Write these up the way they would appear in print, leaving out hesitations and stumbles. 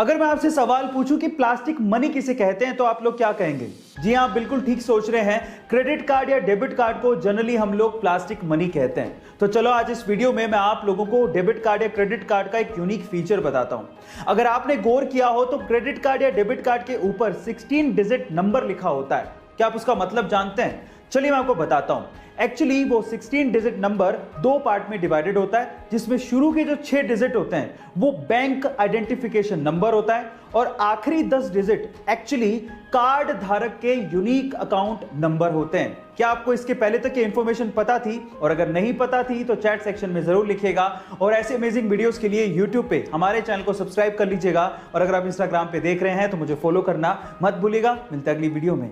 अगर मैं आपसे सवाल पूछूं कि प्लास्टिक मनी किसे कहते हैं तो आप लोग क्या कहेंगे? जी हां, आप बिल्कुल ठीक सोच रहे हैं। क्रेडिट कार्ड या डेबिट कार्ड को जनरली हम लोग प्लास्टिक मनी कहते हैं। तो चलो आज इस वीडियो में मैं आप लोगों को डेबिट कार्ड या क्रेडिट कार्ड का एक यूनिक फीचर बताता हूं। अगर आपने गौर किया हो तो क्रेडिट कार्ड या डेबिट कार्ड के ऊपर 16 डिजिट नंबर लिखा होता है। क्या आप उसका मतलब जानते हैं? चलिए मैं आपको बताता हूं। एक्चुअली वो 16 डिजिट नंबर दो पार्ट में डिवाइडेड होता है, जिसमें शुरू के जो 6 डिजिट होते हैं वो बैंक आइडेंटिफिकेशन नंबर होता है और आखिरी 10 डिजिट एक्चुअली कार्ड धारक के यूनिक अकाउंट नंबर होते हैं। क्या आपको इसके पहले तक की इंफॉर्मेशन पता थी? और अगर नहीं पता थी तो चैट सेक्शन में जरूर लिखिएगा और ऐसे अमेजिंग वीडियोस के लिए यूट्यूब पे हमारे चैनल को सब्सक्राइब कर लीजिएगा और अगर आप इंस्टाग्राम पे देख रहे हैं तो मुझे फॉलो करना मत भूलिएगा। मिलते हैं अगली वीडियो में।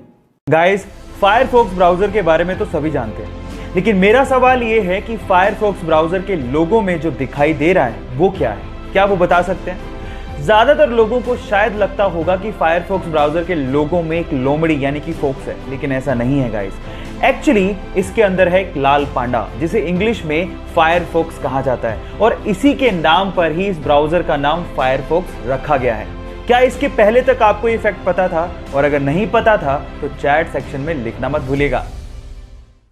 गाइस, फायरफॉक्स ब्राउजर के बारे में तो सभी जानते हैं, लेकिन मेरा सवाल यह है कि फायरफॉक्स ब्राउजर के लोगो में जो दिखाई दे रहा है वो क्या है? क्या वो बता सकते हैं? ज्यादातर लोगों को शायद लगता होगा कि फायरफॉक्स ब्राउजर के लोगो में एक लोमड़ी यानी कि फॉक्स है, लेकिन ऐसा नहीं है गाइस। एक्चुअली इसके अंदर है एक लाल पांडा, जिसे इंग्लिश में फायरफॉक्स कहा जाता है और इसी के नाम पर ही इस ब्राउजर का नाम फायरफॉक्स रखा गया है। क्या इसके पहले तक आपको ये फैक्ट पता था? और अगर नहीं पता था तो चैट सेक्शन में लिखना मत भूलिएगा।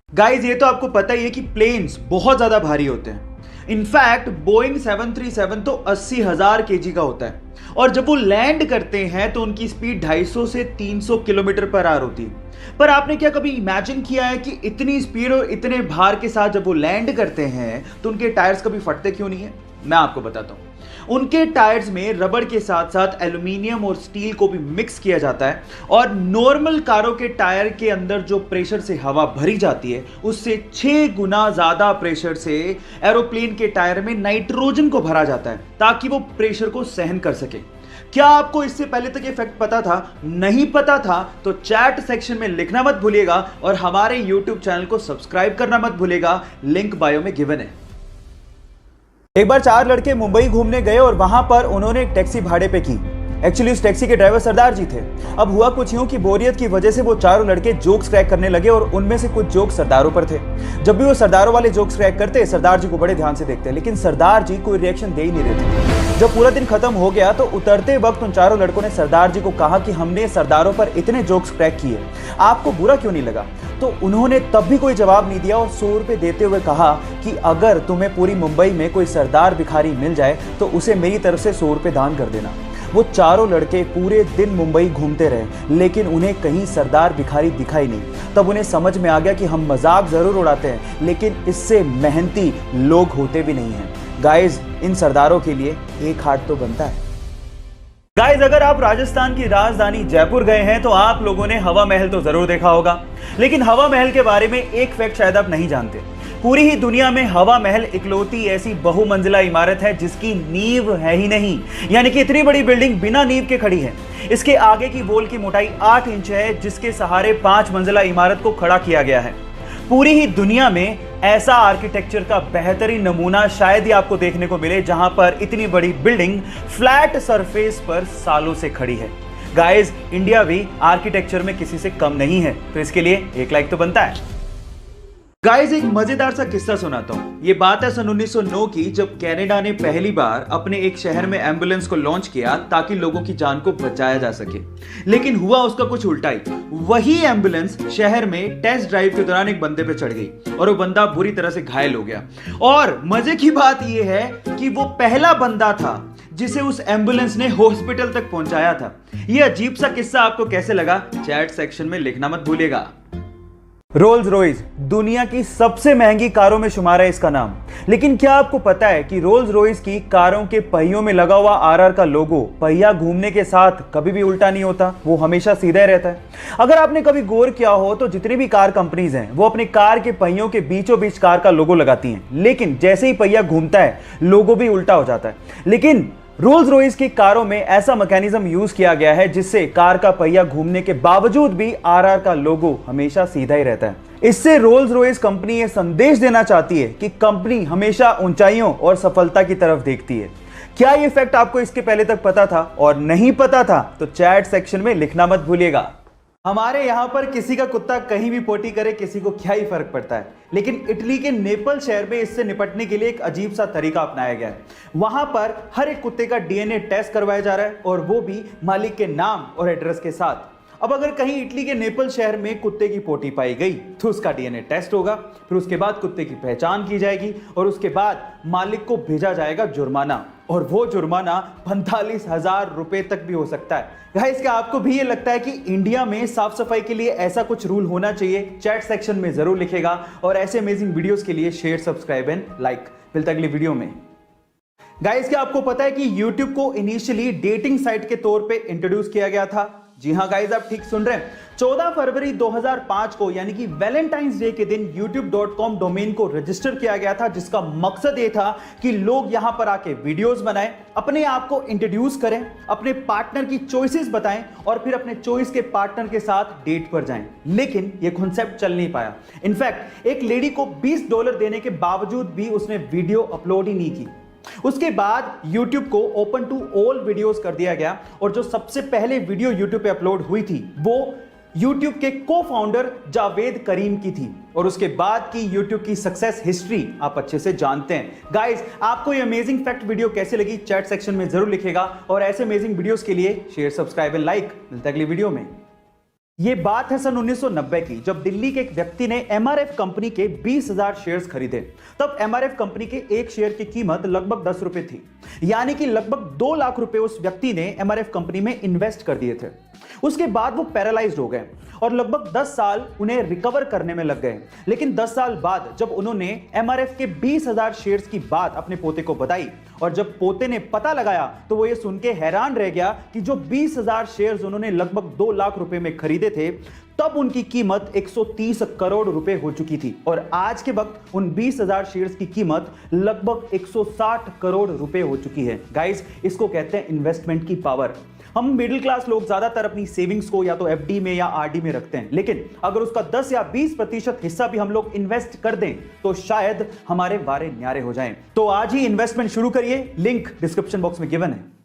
गाइस, ये तो आपको पता ही है कि प्लेन्स बहुत ज्यादा भारी होते हैं। इनफैक्ट बोइंग 737 तो 80,000 केजी का होता है और जब वो लैंड करते हैं तो उनकी स्पीड 250 से 300 किलोमीटर पर आवर होती है। पर आपने क्या कभी इमेजिन किया है कि इतनी स्पीड और इतने भार के साथ जब वो लैंड करते हैं तो उनके टायर्स कभी फटते क्यों नहीं है? मैं आपको बताता हूं। उनके टायर्स में रबड़ के साथ साथ एल्यूमिनियम और स्टील को भी मिक्स किया जाता है और नॉर्मल कारों के टायर के अंदर जो प्रेशर से हवा भरी जाती है उससे 6 गुना ज्यादा प्रेशर से एरोप्लेन के टायर में नाइट्रोजन को भरा जाता है ताकि वो प्रेशर को सहन कर सके। क्या आपको इससे पहले तक ये फैक्ट पता था? नहीं पता था तो चैट सेक्शन में लिखना मत भूलिएगा और हमारे यूट्यूब चैनल को सब्सक्राइब करना मत भूलिएगा, लिंक बायो में गिवन है। एक बार 4 लड़के मुंबई घूमने गए और वहां पर उन्होंने एक टैक्सी भाड़े पे की। एक्चुअली उस टैक्सी के ड्राइवर सरदार जी थे। अब हुआ कुछ यूं कि बोरियत की वजह से वो चारों लड़के जोक्स क्रैक करने लगे और उनमें से कुछ जोक्स सरदारों पर थे। जब भी वो सरदारों वाले जोक्स क्रैक करते, सरदार जी को बड़े ध्यान से देखते, लेकिन सरदार जी कोई रिएक्शन दे ही नहीं रहे थे। जब पूरा दिन खत्म हो गया तो उतरते वक्त उन चारों लड़कों ने सरदार जी को कहा कि हमने सरदारों पर इतने जोक्स क्रैक किए, आपको बुरा क्यों नहीं लगा? तो उन्होंने तब भी कोई जवाब नहीं दिया और 100 रुपए देते हुए कहा कि अगर तुम्हें पूरी मुंबई में कोई सरदार भिखारी मिल जाए तो उसे मेरी तरफ से 100 रुपए दान कर देना। वो चारों लड़के पूरे दिन मुंबई घूमते रहे, लेकिन उन्हें कहीं सरदार भिखारी दिखाई नहीं। तब उन्हें समझ में आ गया कि हम मजाक जरूर उड़ाते हैं, लेकिन इससे मेहनती लोग होते भी नहीं हैं। गाइस, इन सरदारों के लिए एक हाथ तो बनता है। गाइस, अगर आप राजस्थान की राजधानी जयपुर गए हैं तो आप लोगों ने हवा महल तो जरूर देखा होगा, लेकिन हवा महल के बारे में एक फैक्ट शायद आप नहीं जानते। पूरी ही दुनिया में हवा महल इकलौती ऐसी बहुमंजिला इमारत है जिसकी नींव है ही नहीं, यानी कि इतनी बड़ी बिल्डिंग बिना नींव के खड़ी है। इसके आगे की वॉल की मोटाई 8 इंच है, जिसके सहारे 5 मंजिला इमारत को खड़ा किया गया है। पूरी ही दुनिया में ऐसा आर्किटेक्चर का बेहतरीन नमूना शायद ही आपको देखने को मिले जहां पर इतनी बड़ी बिल्डिंग फ्लैट सरफेस पर सालों से खड़ी है। गाइस, इंडिया भी आर्किटेक्चर में किसी से कम नहीं है, तो इसके लिए एक लाइक तो बनता है। गाइस, एक मजेदार सा किस्सा सुनाता हूं। ये बात है सन 1909 की, जब कनाडा ने पहली बार अपने एक शहर में एम्बुलेंस को लॉन्च किया ताकि लोगों की जान को बचाया जा सके। लेकिन हुआ उसका कुछ उल्टा ही। वही एम्बुलेंस शहर में टेस्ट ड्राइव के दौरान एक बंदे पे चढ़ गई और वो बंदा बुरी तरह से घायल हो गया। और मजे की बात यह है कि वो पहला बंदा था जिसे उस एम्बुलेंस ने हॉस्पिटल तक पहुंचाया था। यह अजीब सा किस्सा आपको कैसे लगा? चैट सेक्शन में लिखना मत भूलिएगा। रोल्स रॉयस दुनिया की सबसे महंगी कारों में शुमार है इसका नाम, लेकिन क्या आपको पता है कि रोल्स रॉयस की कारों के पहियों में लगा हुआ आरआर का लोगो पहिया घूमने के साथ कभी भी उल्टा नहीं होता, वो हमेशा सीधा ही रहता है। अगर आपने कभी गौर किया हो तो जितनी भी कार कंपनीज हैं वो अपने कार के पहियों के बीचों बीच कार का लोगो लगाती हैं, लेकिन जैसे ही पहिया घूमता है लोगो भी उल्टा हो जाता है। लेकिन रोल्स रॉयस की कारों में ऐसा मैकेनिज्म यूज किया गया है जिससे कार का पहिया घूमने के बावजूद भी आरआर का लोगो हमेशा सीधा ही रहता है। इससे रोल्स रॉयस कंपनी ये संदेश देना चाहती है कि कंपनी हमेशा ऊंचाइयों और सफलता की तरफ देखती है। क्या ये फैक्ट आपको इसके पहले तक पता था? और नहीं पता था तो चैट सेक्शन में लिखना मत भूलिएगा। हमारे यहां पर किसी का कुत्ता कहीं भी पोटी करे, किसी को क्या ही फर्क पड़ता है। लेकिन इटली के नेपल शहर में इससे निपटने के लिए एक अजीब सा तरीका अपनाया गया है। वहां पर हर एक कुत्ते का डीएनए टेस्ट करवाया जा रहा है, और वो भी मालिक के नाम और एड्रेस के साथ। अब अगर कहीं इटली के नेपल शहर में कुत्ते की पोटी पाई गई तो उसका डीएनए टेस्ट होगा, फिर उसके बाद कुत्ते की पहचान की जाएगी, और उसके बाद मालिक को भेजा जाएगा जुर्माना, और वो जुर्माना 45,000 रुपए तक भी हो सकता है। गाइस, क्या आपको भी ये लगता है कि इंडिया में साफ सफाई के लिए ऐसा कुछ रूल होना चाहिए? चैट सेक्शन में जरूर लिखेगा, और ऐसे अमेजिंग वीडियोस के लिए शेयर, सब्सक्राइब एंड लाइक। मिलता है अगली वीडियो में। गाइस, क्या आपको पता है कि YouTube को इनिशियली डेटिंग साइट के तौर पे इंट्रोड्यूस किया गया था? जी हां गाइस, आप ठीक सुन रहे हैं। 14 फरवरी 2005 को यानी कि वैलेंटाइंस डे के दिन youtube.com डोमेन को रजिस्टर किया गया था, जिसका मकसद ये था कि लोग यहां पर आके वीडियोस बनाएं, अपने आप को इंट्रोड्यूस करें, अपने पार्टनर की चॉइसेस बताएं, और फिर अपने चॉइस के पार्टनर के साथ डेट पर जाएं। लेकिन ये कॉन्सेप्ट चल नहीं पाया। इनफैक्ट एक लेडी को $20 देने के बावजूद भी उसने वीडियो अपलोड ही नहीं की। उसके बाद YouTube को ओपन टू ऑल वीडियोस कर दिया गया, और जो सबसे पहले वीडियो YouTube पे अपलोड हुई थी वो YouTube के को फाउंडर जावेद करीम की थी। और उसके बाद की YouTube की सक्सेस हिस्ट्री आप अच्छे से जानते हैं। गाइस, आपको ये अमेजिंग फैक्ट वीडियो कैसे लगी चैट सेक्शन में जरूर लिखेगा, और ऐसे अमेजिंग वीडियोस के लिए शेयर, सब्सक्राइब एंड लाइक। मिलता है अगली वीडियो में। ये बात है सन 1990 की, जब दिल्ली के एक व्यक्ति ने MRF कंपनी के 20,000 शेयर्स खरीदे। तब MRF कंपनी के एक शेयर की कीमत लगभग 10 रुपए थी, यानी कि लगभग 2 लाख रुपए उस व्यक्ति ने MRF कंपनी में इन्वेस्ट कर दिए थे। उसके बाद वो पैरालाइज्ड हो गए, और लगभग 10 साल उन्हें रिकवर करने में लग गए। लेकिन 10 साल बाद जब उन्होंने MRF के 20,000 शेयर्स की बात अपने पोते को बताई, और जब पोते ने पता लगाया, तो वो ये सुन के हैरान रह गया कि जो 20,000 शेयर्स उन्होंने लगभग 2 लाख रुपए में खरीदे थे, तब उनकी कीमत 130 करोड़ रुपए हो चुकी थी, और आज के वक्त उन 20,000 शेयर्स की कीमत लगभग 160 करोड़ रुपए हो चुकी है। गाइस, इसको कहते हैं इन्वेस्टमेंट की पावर। हम मिडिल क्लास लोग ज्यादातर अपनी सेविंग्स को या तो FD में या RD में रखते हैं, लेकिन अगर उसका 10 या 20% हिस्सा भी हम लोग इन्वेस्ट कर दें तो शायद हमारे वारे न्यारे हो जाएं। तो आज ही इन्वेस्टमेंट शुरू करिए, लिंक डिस्क्रिप्शन बॉक्स में गिवन है।